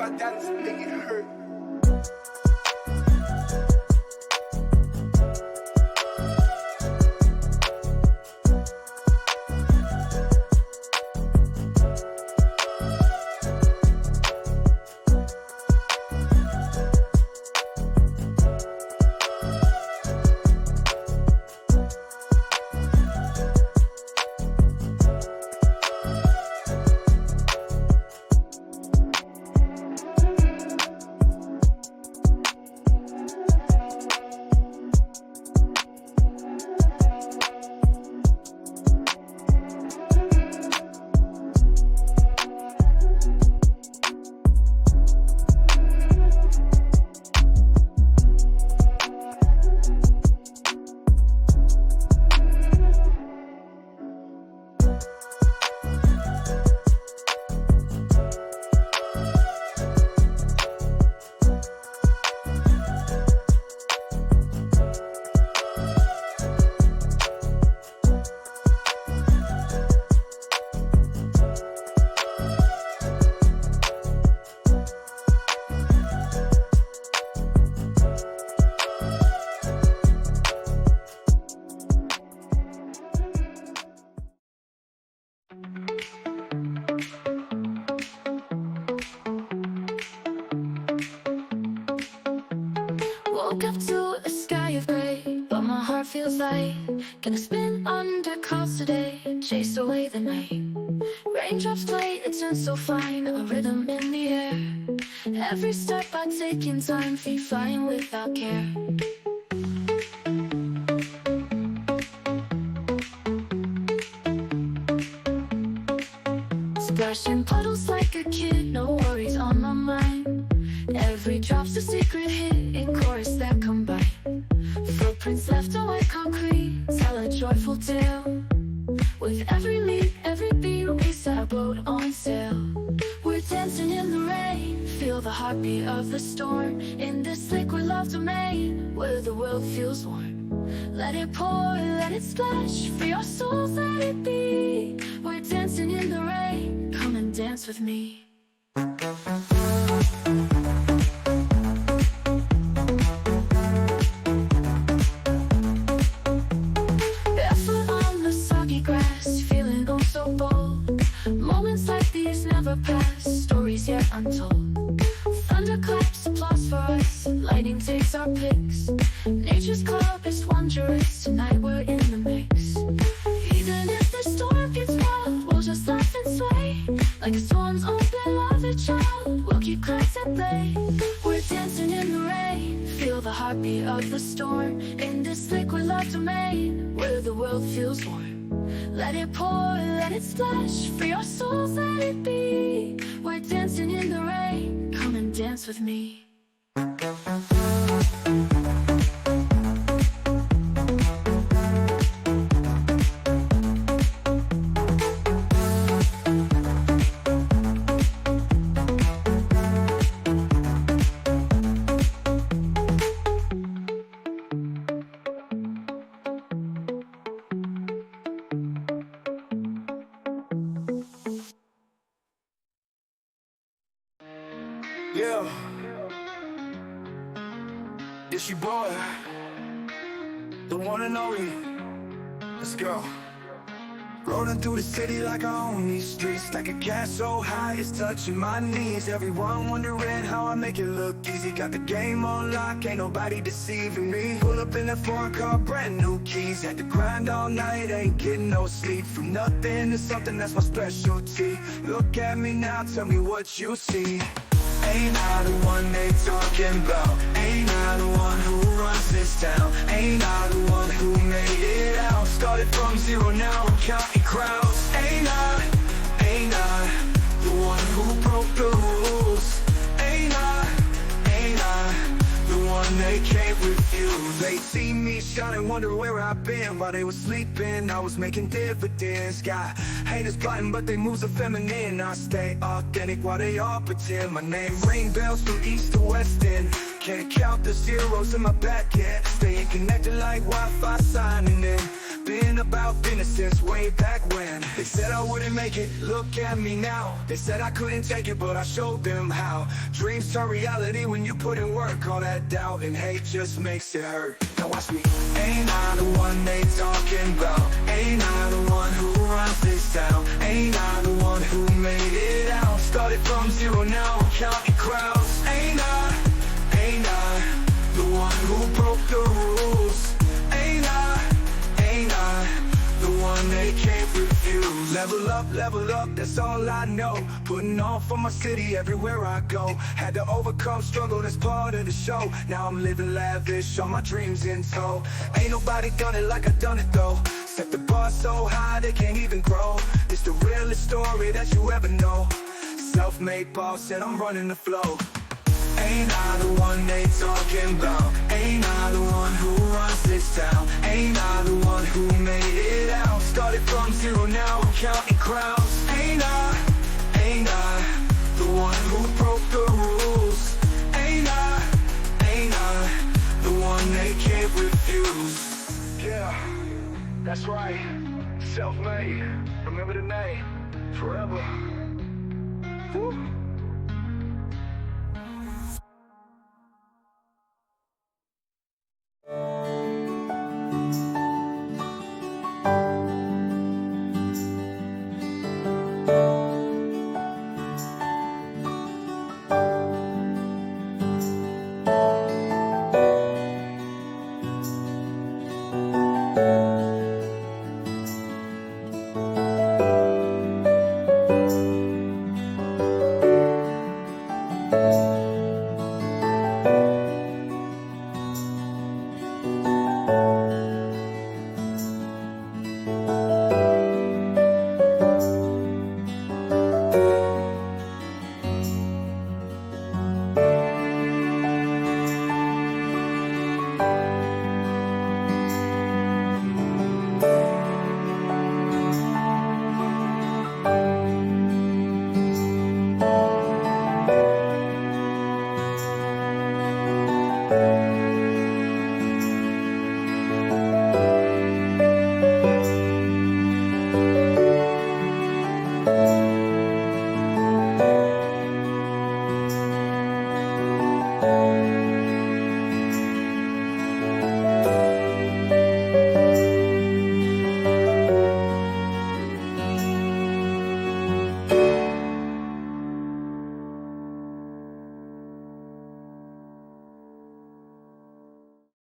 my dance make it hurt. Woke up to a sky of gray, but my heart feels light. Gonna spin under clouds today, chase away the night. Raindrops play, it turns so fine, a rhythm in the air. Every step I take in time, free flying without care. Splashing puddles like a kid, no worries on my mind. Every drop's a secret hit, in chorus that combine. Footprints left on white concrete, tell a joyful tale. With every leap, every beat, we set our boat on sail. We're dancing in the rain, feel the heartbeat of the storm. In this liquid love domain, where the world feels warm. Let it pour, let it splash, free our souls, let it be. We're dancing in the rain, come and dance with me. Barefoot on the soggy grass, feeling oh so bold. Moments like these never pass, stories yet untold. Thunder claps, applause for us, lightning takes our pics. Nature's club is wondrous, tonight we're in the mix. Even if the storm gets wild, we'll just laugh and sway. Like a storm's own beloved child, we'll keep kites at bay. We're dancing in the rain, feel the heartbeat of the storm. In this liquid love domain, where the world feels warm. Let it pour, let it splash, free our souls, let it be. We're dancing in the rain, come and dance with me. Yeah, it's your boy, the one and only. Let's go. Rolling through the city like I own these streets, like a cat so high it's touching my knees. Everyone wondering how I make it look easy. Got the game on lock, ain't nobody deceiving me. Pull up in that foreign car, brand new keys. Had to grind all night, ain't getting no sleep. From nothing to something, that's my specialty. Look at me now, tell me what you see. Ain't I the one they talking about? Ain't I the one who runs this town? Ain't I the one who made it out? Started from zero, now I'm counting crowds. Ain't I the one who broke the rules? Ain't I the one they can't refuse? They see me shining, wonder where I've been. While they was sleeping, I was making dividends. Got haters plotting, but they moves are feminine. I stay authentic while they all pretend. My name ring bells from east to west end. Can't count the zeros in my back yet. Staying connected like Wi-Fi signing in. been about business since way back when. They said I wouldn't make it, look at me now. They said I couldn't take it, but I showed them how. Dreams turn reality when you put in work. All that doubt and hate just makes it hurt. Now watch me. Ain't I the one they talking about? Ain't I the one who runs this town? Ain't I the one who made it out? Started from zero, now I'm counting crowds. Ain't I the one who broke the rules? Ain't I the one they can't refuse? Level up, that's all I know. Putting on for my city everywhere I go. Had to overcome struggle, that's part of the show. Now I'm living lavish, all my dreams in tow. Ain't nobody done it like I done it though. Set the bar so high they can't even grow. It's the realest story that you ever know. Self-made boss and I'm running the flow. Ain't I the one they talking about? Ain't I the one who runs this town? Ain't I the one who made it out? Started from zero, now I'm counting crowds. Ain't I the one who broke the rules? Ain't I the one they can't refuse? Yeah, that's right, self-made. Remember the name, forever. Woo.